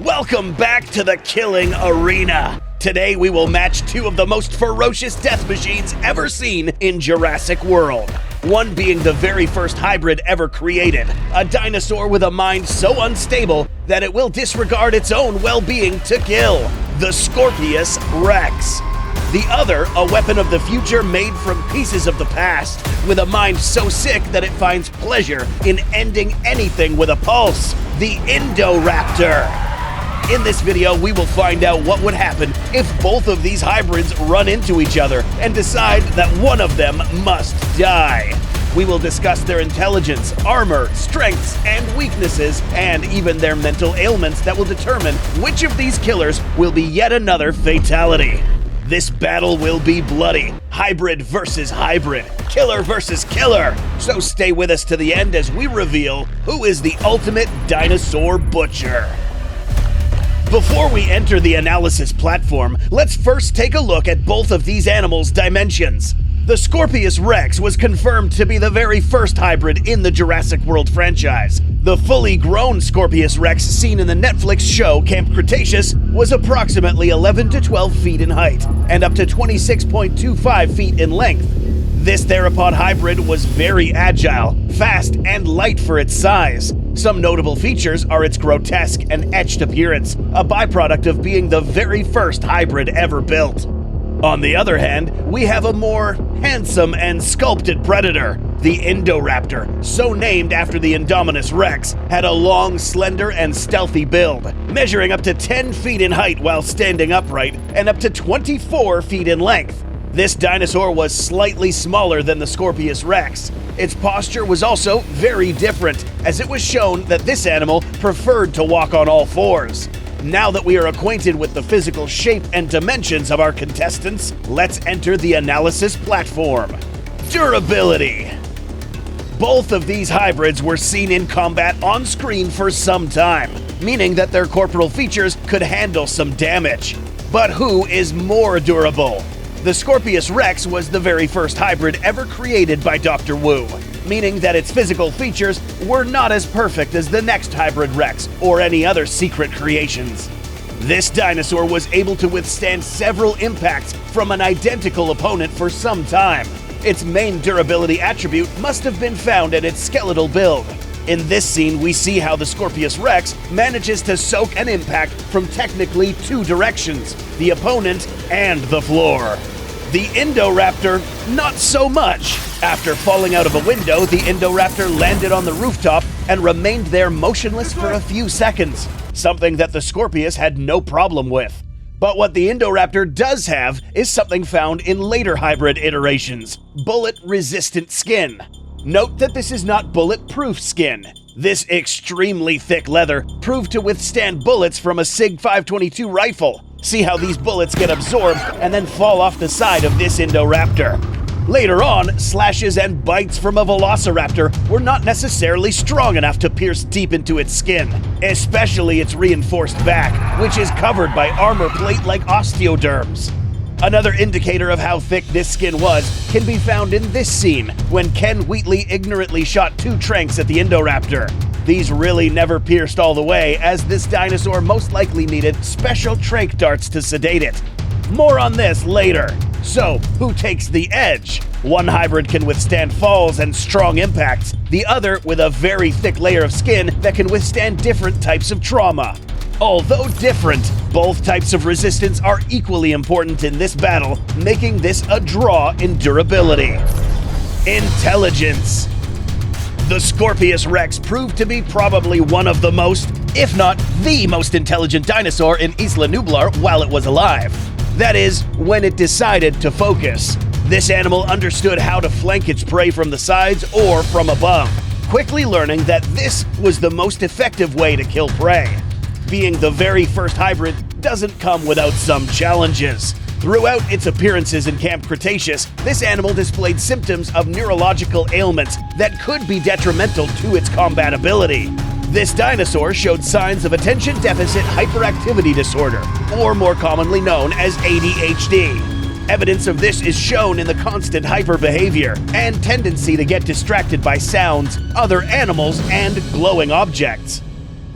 Welcome back to the Killing Arena. Today we will match two of the most ferocious death machines ever seen in Jurassic World. One being the very first hybrid ever created, a dinosaur with a mind so unstable that it will disregard its own well-being to kill, the Scorpios Rex. The other, a weapon of the future made from pieces of the past, with a mind so sick that it finds pleasure in ending anything with a pulse, the Indo Raptor. In this video, we will find out what would happen if both of these hybrids run into each other and decide that one of them must die. We will discuss their intelligence, armor, strengths, and weaknesses, and even their mental ailments that will determine which of these killers will be yet another fatality. This battle will be bloody. Hybrid versus hybrid. Killer versus killer. So stay with us to the end as we reveal who is the ultimate dinosaur butcher. Before we enter the analysis platform, let's first take a look at both of these animals' dimensions. The Scorpios Rex was confirmed to be the very first hybrid in the Jurassic World franchise. The fully grown Scorpios Rex seen in the Netflix show Camp Cretaceous was approximately 11 to 12 feet in height and up to 26.25 feet in length. This theropod hybrid was very agile, fast, and light for its size. Some notable features are its grotesque and etched appearance, a byproduct of being the very first hybrid ever built. On the other hand, we have a more handsome and sculpted predator. The Indoraptor, so named after the Indominus Rex, had a long, slender, and stealthy build, measuring up to 10 feet in height while standing upright and up to 24 feet in length. This dinosaur was slightly smaller than the Scorpios Rex. Its posture was also very different, as it was shown that this animal preferred to walk on all fours. Now that we are acquainted with the physical shape and dimensions of our contestants, let's enter the analysis platform. Durability. Both of these hybrids were seen in combat on screen for some time, meaning that their corporal features could handle some damage. But who is more durable? The Scorpios Rex was the very first hybrid ever created by Dr. Wu, meaning that its physical features were not as perfect as the next hybrid Rex or any other secret creations. This dinosaur was able to withstand several impacts from an identical opponent for some time. Its main durability attribute must have been found in its skeletal build. In this scene, we see how the Scorpios Rex manages to soak an impact from technically two directions, the opponent and the floor. The Indoraptor, not so much. After falling out of a window, the Indoraptor landed on the rooftop and remained there motionless for a few seconds, something that the Scorpios had no problem with. But what the Indoraptor does have is something found in later hybrid iterations: bullet-resistant skin. Note that this is not bulletproof skin. This extremely thick leather proved to withstand bullets from a SIG 522 rifle. See how these bullets get absorbed and then fall off the side of this Indoraptor. Later on, slashes and bites from a Velociraptor were not necessarily strong enough to pierce deep into its skin, especially its reinforced back, which is covered by armor plate like osteoderms. Another indicator of how thick this skin was can be found in this scene, when Ken Wheatley ignorantly shot two tranks at the Indoraptor. These really never pierced all the way, as this dinosaur most likely needed special trank darts to sedate it. More on this later. So, who takes the edge? One hybrid can withstand falls and strong impacts, the other with a very thick layer of skin that can withstand different types of trauma. Although different, both types of resistance are equally important in this battle, making this a draw in durability. Intelligence. The Scorpios Rex proved to be probably one of the most, if not the most intelligent dinosaur in Isla Nublar while it was alive. That is, when it decided to focus. This animal understood how to flank its prey from the sides or from above, quickly learning that this was the most effective way to kill prey. Being the very first hybrid doesn't come without some challenges. Throughout its appearances in Camp Cretaceous, this animal displayed symptoms of neurological ailments that could be detrimental to its combat ability. This dinosaur showed signs of attention deficit hyperactivity disorder, or more commonly known as ADHD. Evidence of this is shown in the constant hyperbehavior and tendency to get distracted by sounds, other animals, and glowing objects.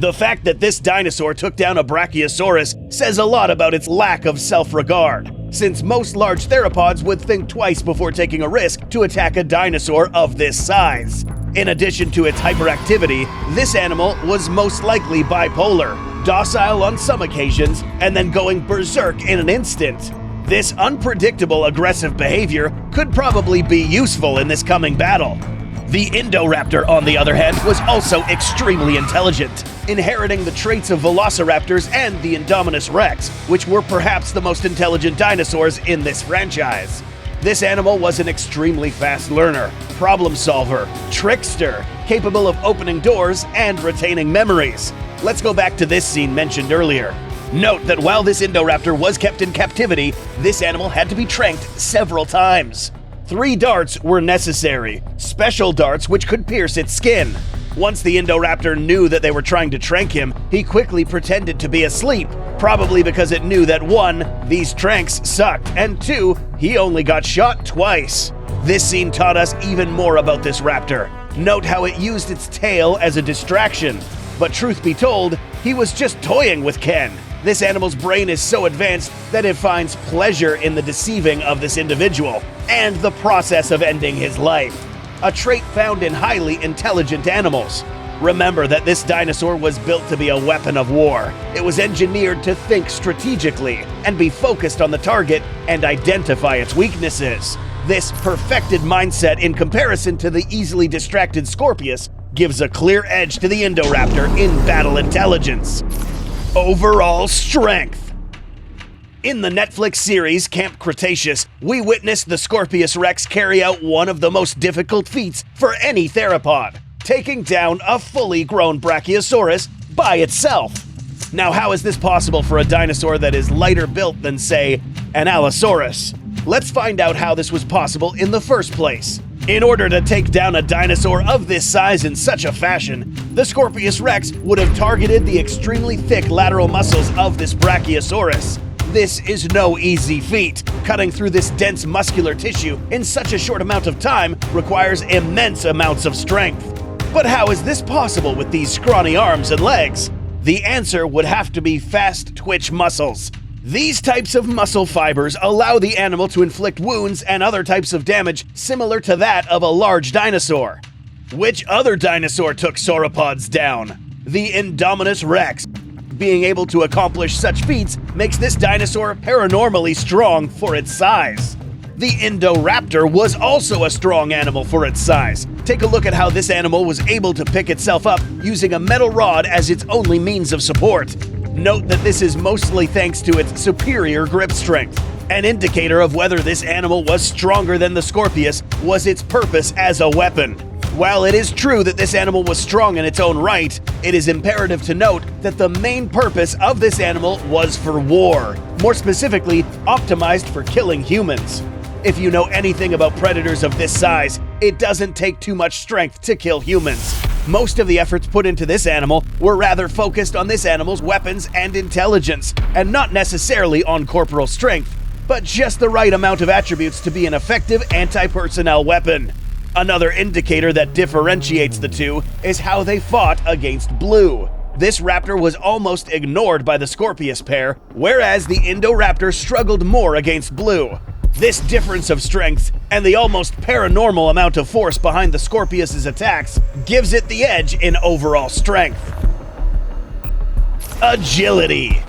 The fact that this dinosaur took down a Brachiosaurus says a lot about its lack of self-regard, since most large theropods would think twice before taking a risk to attack a dinosaur of this size. In addition to its hyperactivity, this animal was most likely bipolar, docile on some occasions, and then going berserk in an instant. This unpredictable aggressive behavior could probably be useful in this coming battle. The Indoraptor, on the other hand, was also extremely intelligent, inheriting the traits of Velociraptors and the Indominus Rex, which were perhaps the most intelligent dinosaurs in this franchise. This animal was an extremely fast learner, problem solver, trickster, capable of opening doors and retaining memories. Let's go back to this scene mentioned earlier. Note that while this Indoraptor was kept in captivity, this animal had to be tranked several times. 3 darts were necessary, special darts which could pierce its skin. Once the Indoraptor knew that they were trying to trank him, he quickly pretended to be asleep, probably because it knew that 1, these tranks sucked, and 2, he only got shot twice. This scene taught us even more about this raptor. Note how it used its tail as a distraction. But truth be told, he was just toying with Ken. This animal's brain is so advanced that it finds pleasure in the deceiving of this individual and the process of ending his life, a trait found in highly intelligent animals. Remember that this dinosaur was built to be a weapon of war. It was engineered to think strategically and be focused on the target and identify its weaknesses. This perfected mindset in comparison to the easily distracted Scorpios gives a clear edge to the Indoraptor in battle intelligence. Overall strength. In the Netflix series Camp Cretaceous, we witnessed the Scorpios Rex carry out one of the most difficult feats for any theropod, taking down a fully grown Brachiosaurus by itself. Now, how is this possible for a dinosaur that is lighter built than, say, an Allosaurus? Let's find out how this was possible in the first place. In order to take down a dinosaur of this size in such a fashion, the Scorpios Rex would have targeted the extremely thick lateral muscles of this Brachiosaurus. This is no easy feat. Cutting through this dense muscular tissue in such a short amount of time requires immense amounts of strength. But how is this possible with these scrawny arms and legs? The answer would have to be fast twitch muscles. These types of muscle fibers allow the animal to inflict wounds and other types of damage similar to that of a large dinosaur. Which other dinosaur took sauropods down? The Indominus Rex. Being able to accomplish such feats makes this dinosaur paranormally strong for its size. The Indoraptor was also a strong animal for its size. Take a look at how this animal was able to pick itself up using a metal rod as its only means of support. Note that this is mostly thanks to its superior grip strength. An indicator of whether this animal was stronger than the Scorpios was its purpose as a weapon. While it is true that this animal was strong in its own right, it is imperative to note that the main purpose of this animal was for war. More specifically, optimized for killing humans. If you know anything about predators of this size, it doesn't take too much strength to kill humans. Most of the efforts put into this animal were rather focused on this animal's weapons and intelligence, and not necessarily on corporal strength, but just the right amount of attributes to be an effective anti-personnel weapon. Another indicator that differentiates the two is how they fought against Blue. This raptor was almost ignored by the Scorpios pair, whereas the Indoraptor struggled more against Blue. This difference of strength and the almost paranormal amount of force behind the Scorpios' attacks gives it the edge in overall strength. Agility.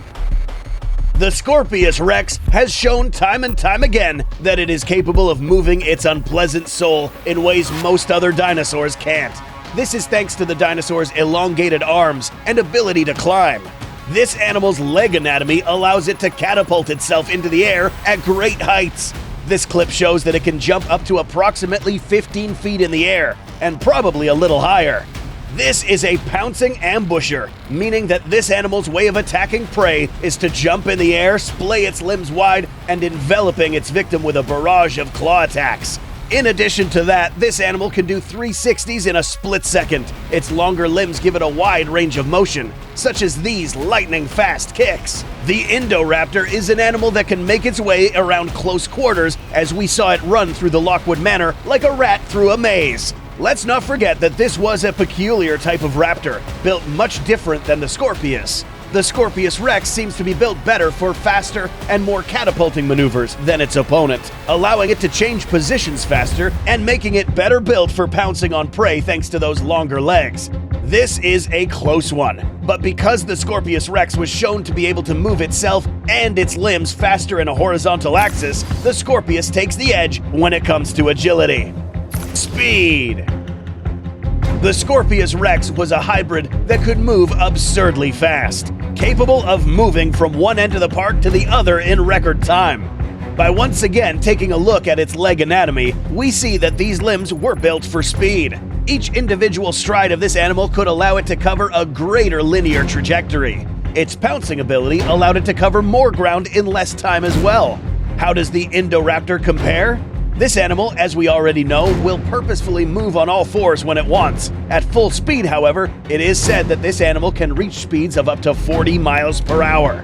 The Scorpios Rex has shown time and time again that it is capable of moving its unpleasant soul in ways most other dinosaurs can't. This is thanks to the dinosaur's elongated arms and ability to climb. This animal's leg anatomy allows it to catapult itself into the air at great heights. This clip shows that it can jump up to approximately 15 feet in the air, and probably a little higher. This is a pouncing ambusher, meaning that this animal's way of attacking prey is to jump in the air, splay its limbs wide, and enveloping its victim with a barrage of claw attacks. In addition to that, this animal can do 360s in a split second. Its longer limbs give it a wide range of motion, such as these lightning-fast kicks. The Indoraptor is an animal that can make its way around close quarters, as we saw it run through the Lockwood Manor like a rat through a maze. Let's not forget that this was a peculiar type of raptor, built much different than the Scorpios. The Scorpios Rex seems to be built better for faster and more catapulting maneuvers than its opponent, allowing it to change positions faster and making it better built for pouncing on prey thanks to those longer legs. This is a close one, but because the Scorpios Rex was shown to be able to move itself and its limbs faster in a horizontal axis, the Scorpios takes the edge when it comes to agility. Speed. The Scorpios Rex was a hybrid that could move absurdly fast, capable of moving from one end of the park to the other in record time. By once again taking a look at its leg anatomy, we see that these limbs were built for speed. Each individual stride of this animal could allow it to cover a greater linear trajectory. Its pouncing ability allowed it to cover more ground in less time as well. How does the Indoraptor compare? This animal, as we already know, will purposefully move on all fours when it wants. At full speed, however, it is said that this animal can reach speeds of up to 40 miles per hour.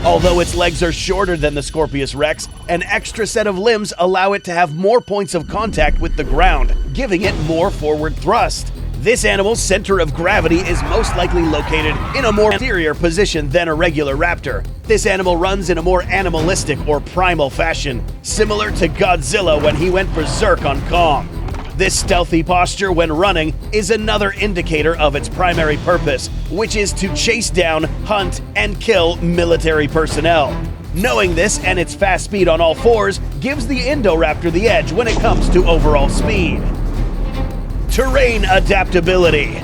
Although its legs are shorter than the Scorpios Rex, an extra set of limbs allow it to have more points of contact with the ground, giving it more forward thrust. This animal's center of gravity is most likely located in a more inferior position than a regular raptor. This animal runs in a more animalistic or primal fashion, similar to Godzilla when he went berserk on Kong. This stealthy posture when running is another indicator of its primary purpose, which is to chase down, hunt, and kill military personnel. Knowing this and its fast speed on all fours gives the Indoraptor the edge when it comes to overall speed. Terrain adaptability.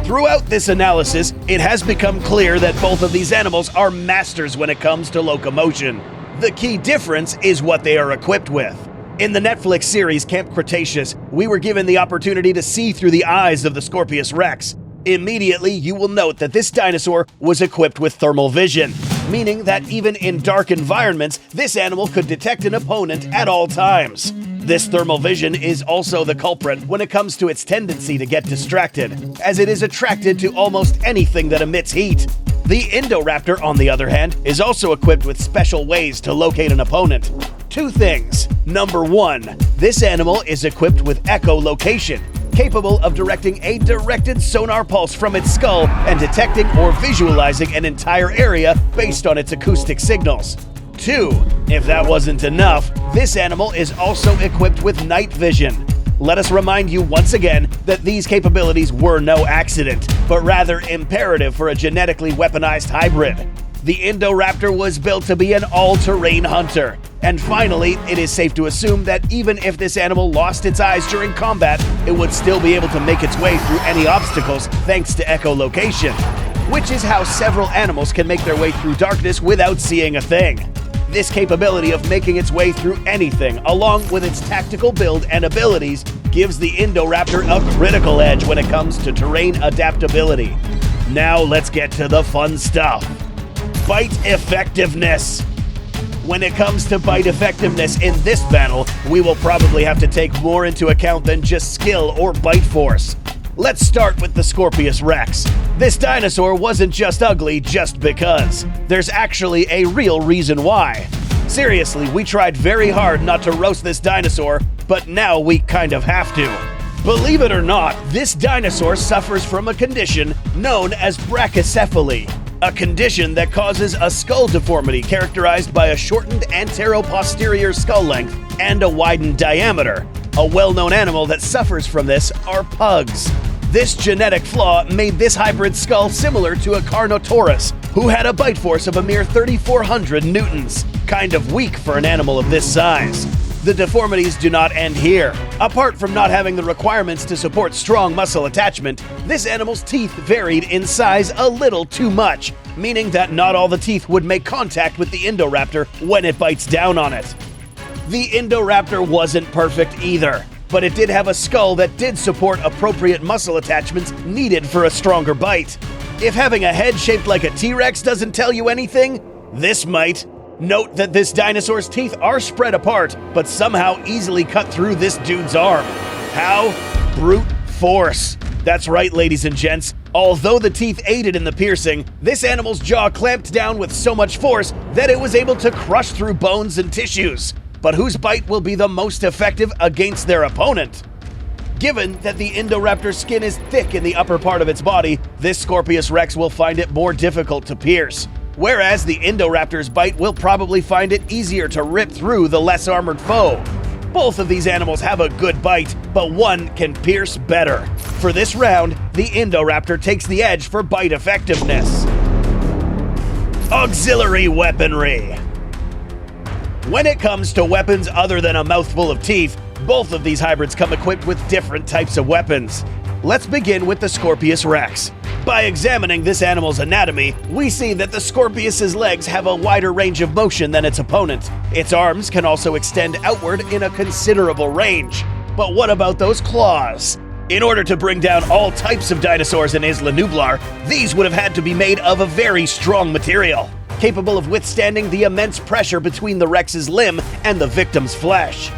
Throughout this analysis, it has become clear that both of these animals are masters when it comes to locomotion. The key difference is what they are equipped with. In the Netflix series Camp Cretaceous, we were given the opportunity to see through the eyes of the Scorpios Rex. Immediately, you will note that this dinosaur was equipped with thermal vision, meaning that even in dark environments, this animal could detect an opponent at all times. This thermal vision is also the culprit when it comes to its tendency to get distracted, as it is attracted to almost anything that emits heat. The Indoraptor, on the other hand, is also equipped with special ways to locate an opponent. Two things. Number one, this animal is equipped with echolocation, capable of directing a directed sonar pulse from its skull and detecting or visualizing an entire area based on its acoustic signals. Two, if that wasn't enough, this animal is also equipped with night vision. Let us remind you once again that these capabilities were no accident, but rather imperative for a genetically weaponized hybrid. The Indoraptor was built to be an all-terrain hunter. And finally, it is safe to assume that even if this animal lost its eyes during combat, it would still be able to make its way through any obstacles thanks to echolocation, which is how several animals can make their way through darkness without seeing a thing. This capability of making its way through anything, along with its tactical build and abilities, gives the Indoraptor a critical edge when it comes to terrain adaptability. Now let's get to the fun stuff. Bite effectiveness. When it comes to bite effectiveness in this battle, we will probably have to take more into account than just skill or bite force. Let's start with the Scorpios Rex. This dinosaur wasn't just ugly just because. There's actually a real reason why. Seriously, we tried very hard not to roast this dinosaur, but now we kind of have to. Believe it or not, this dinosaur suffers from a condition known as brachycephaly, a condition that causes a skull deformity characterized by a shortened antero-posterior skull length and a widened diameter. A well-known animal that suffers from this are pugs. This genetic flaw made this hybrid skull similar to a Carnotaurus, who had a bite force of a mere 3,400 newtons, kind of weak for an animal of this size. The deformities do not end here. Apart from not having the requirements to support strong muscle attachment, this animal's teeth varied in size a little too much, meaning that not all the teeth would make contact with the Indoraptor when it bites down on it. The Indoraptor wasn't perfect either, but it did have a skull that did support appropriate muscle attachments needed for a stronger bite. If having a head shaped like a T-Rex doesn't tell you anything, this might. Note that this dinosaur's teeth are spread apart, but somehow easily cut through this dude's arm. How? Brute force. That's right, ladies and gents. Although the teeth aided in the piercing, this animal's jaw clamped down with so much force that it was able to crush through bones and tissues. But whose bite will be the most effective against their opponent? Given that the Indoraptor's skin is thick in the upper part of its body, this Scorpios Rex will find it more difficult to pierce, whereas the Indoraptor's bite will probably find it easier to rip through the less armored foe. Both of these animals have a good bite, but one can pierce better. For this round, the Indoraptor takes the edge for bite effectiveness. Auxiliary weaponry. When it comes to weapons other than a mouthful of teeth, both of these hybrids come equipped with different types of weapons. Let's begin with the Scorpios Rex. By examining this animal's anatomy, we see that the Scorpios' legs have a wider range of motion than its opponent. Its arms can also extend outward in a considerable range. But what about those claws? In order to bring down all types of dinosaurs in Isla Nublar, these would have had to be made of a very strong material, capable of withstanding the immense pressure between the Rex's limb and the victim's flesh.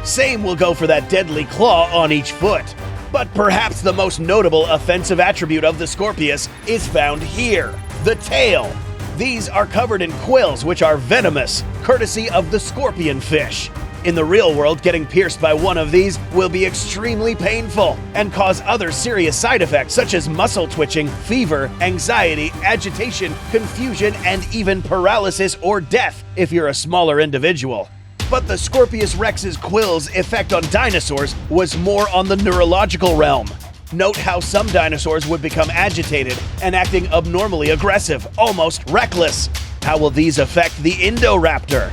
Same will go for that deadly claw on each foot. But perhaps the most notable offensive attribute of the Scorpios is found here, the tail. These are covered in quills which are venomous, courtesy of the scorpion fish. In the real world, getting pierced by one of these will be extremely painful and cause other serious side effects such as muscle twitching, fever, anxiety, agitation, confusion, and even paralysis or death if you're a smaller individual. But the Scorpios Rex's quills' effect on dinosaurs was more on the neurological realm. Note how some dinosaurs would become agitated and acting abnormally aggressive, almost reckless. How will these affect the Indoraptor?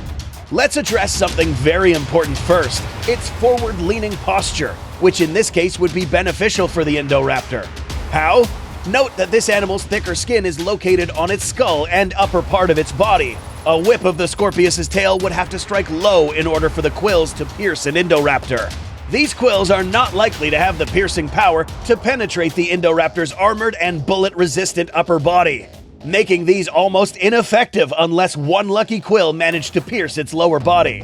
Let's address something very important first, its forward-leaning posture, which in this case would be beneficial for the Indoraptor. How? Note that this animal's thicker skin is located on its skull and upper part of its body. A whip of the Scorpios' tail would have to strike low in order for the quills to pierce an Indoraptor. These quills are not likely to have the piercing power to penetrate the Indoraptor's armored and bullet-resistant upper body, making these almost ineffective unless one lucky quill managed to pierce its lower body.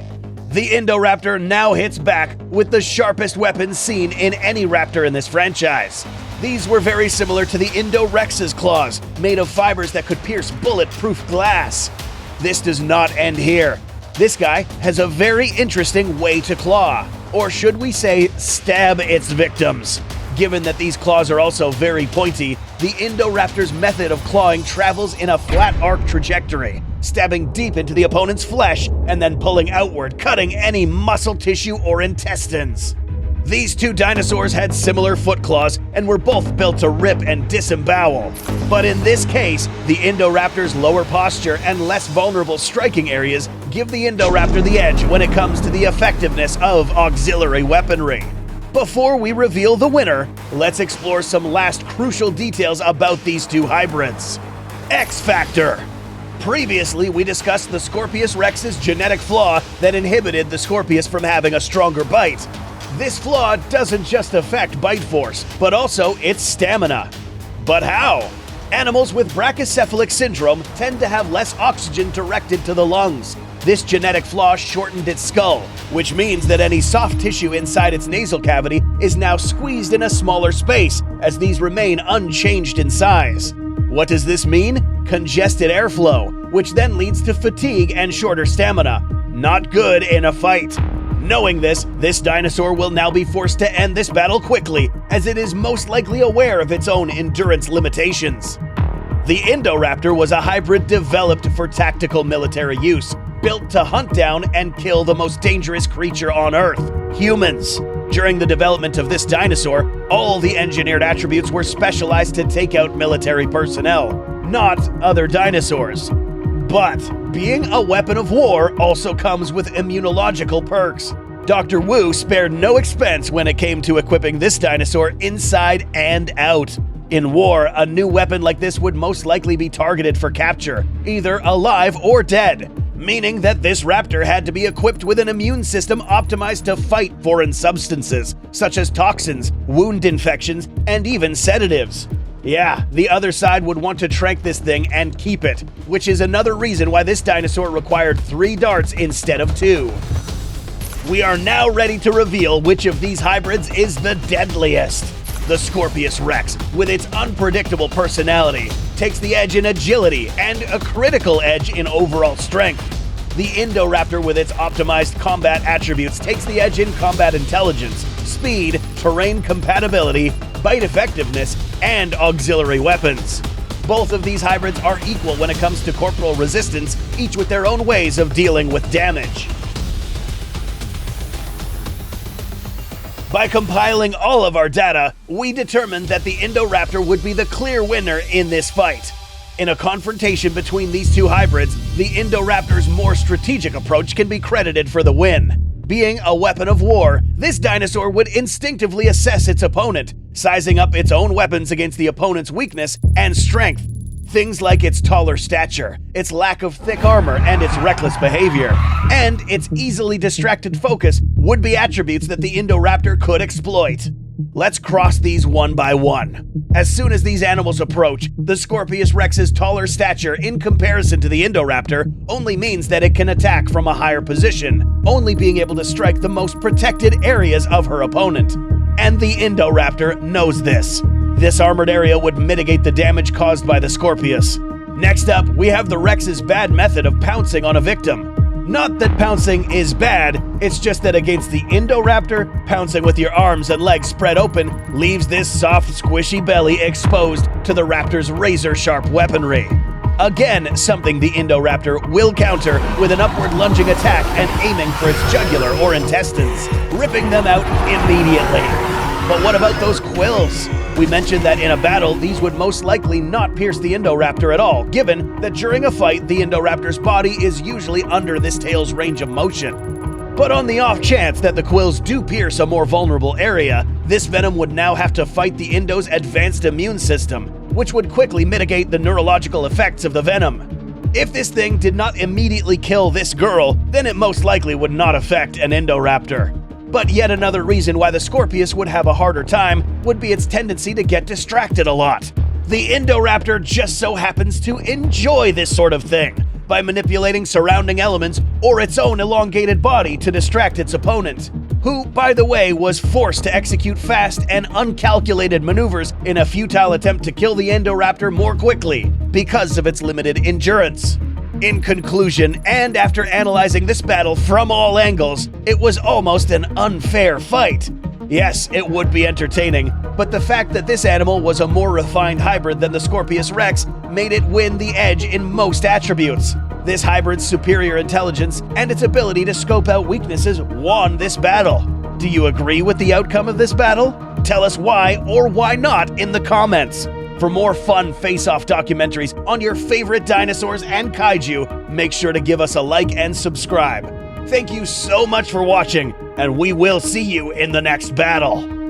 The Indoraptor now hits back with the sharpest weapons seen in any raptor in this franchise. These were very similar to the Indorex's claws, made of fibers that could pierce bulletproof glass. This does not end here. This guy has a very interesting way to claw, or should we say stab its victims. Given that these claws are also very pointy, the Indoraptor's method of clawing travels in a flat arc trajectory, stabbing deep into the opponent's flesh and then pulling outward, cutting any muscle tissue or intestines. These two dinosaurs had similar foot claws and were both built to rip and disembowel. But in this case, the Indoraptor's lower posture and less vulnerable striking areas give the Indoraptor the edge when it comes to the effectiveness of auxiliary weaponry. Before we reveal the winner, let's explore some last crucial details about these two hybrids. X Factor. Previously, we discussed the Scorpios Rex's genetic flaw that inhibited the Scorpios from having a stronger bite. This flaw doesn't just affect bite force, but also its stamina. But how? Animals with brachycephalic syndrome tend to have less oxygen directed to the lungs. This genetic flaw shortened its skull, which means that any soft tissue inside its nasal cavity is now squeezed in a smaller space, as these remain unchanged in size. What does this mean? Congested airflow, which then leads to fatigue and shorter stamina. Not good in a fight. Knowing this dinosaur will now be forced to end this battle quickly, as it is most likely aware of its own endurance limitations. The Indoraptor was a hybrid developed for tactical military use, built to hunt down and kill the most dangerous creature on Earth, humans. During the development of this dinosaur, all the engineered attributes were specialized to take out military personnel, not other dinosaurs. But being a weapon of war also comes with immunological perks. Dr. Wu spared no expense when it came to equipping this dinosaur inside and out. In war, a new weapon like this would most likely be targeted for capture, either alive or dead, meaning that this raptor had to be equipped with an immune system optimized to fight foreign substances, such as toxins, wound infections, and even sedatives. Yeah, the other side would want to trank this thing and keep it, which is another reason why this dinosaur required 3 darts instead of 2. We are now ready to reveal which of these hybrids is the deadliest. The Scorpios Rex, with its unpredictable personality, takes the edge in agility and a critical edge in overall strength. The Indoraptor, with its optimized combat attributes, takes the edge in combat intelligence, speed, terrain compatibility, bite effectiveness, and auxiliary weapons. Both of these hybrids are equal when it comes to corporal resistance, each with their own ways of dealing with damage. By compiling all of our data, we determined that the Indo-Raptor would be the clear winner in this fight. In a confrontation between these two hybrids, the Indo-Raptor's more strategic approach can be credited for the win. Being a weapon of war, this dinosaur would instinctively assess its opponent, sizing up its own weapons against the opponent's weakness and strength. Things like its taller stature, its lack of thick armor, and its reckless behavior, and its easily distracted focus would be attributes that the Indo-Raptor could exploit. Let's cross these one by one. As soon as these animals approach, the Scorpios Rex's taller stature in comparison to the Indo-Raptor only means that it can attack from a higher position, only being able to strike the most protected areas of her opponent. And the Indo-Raptor knows this. This armored area would mitigate the damage caused by the Scorpios. Next up, we have the Rex's bad method of pouncing on a victim. Not that pouncing is bad, it's just that against the Indo-Raptor, pouncing with your arms and legs spread open leaves this soft, squishy belly exposed to the Raptor's razor-sharp weaponry. Again, something the Indo-Raptor will counter with an upward lunging attack and aiming for its jugular or intestines, ripping them out immediately. But what about those quills? We mentioned that in a battle, these would most likely not pierce the Indo-Raptor at all, given that during a fight, the Indo-Raptor's body is usually under this tail's range of motion. But on the off chance that the quills do pierce a more vulnerable area, this venom would now have to fight the Indo's advanced immune system, which would quickly mitigate the neurological effects of the venom. If this thing did not immediately kill this girl, then it most likely would not affect an Indo-Raptor. But yet another reason why the Scorpios would have a harder time would be its tendency to get distracted a lot. The Indo-Raptor just so happens to enjoy this sort of thing, by manipulating surrounding elements or its own elongated body to distract its opponent, who, by the way, was forced to execute fast and uncalculated maneuvers in a futile attempt to kill the Indo-Raptor more quickly because of its limited endurance. In conclusion, and after analyzing this battle from all angles, it was almost an unfair fight. Yes, it would be entertaining, but the fact that this animal was a more refined hybrid than the Scorpios Rex made it win the edge in most attributes. This hybrid's superior intelligence and its ability to scope out weaknesses won this battle. Do you agree with the outcome of this battle? Tell us why or why not in the comments. For more fun face-off documentaries on your favorite dinosaurs and kaiju, make sure to give us a like and subscribe. Thank you so much for watching, and we will see you in the next battle.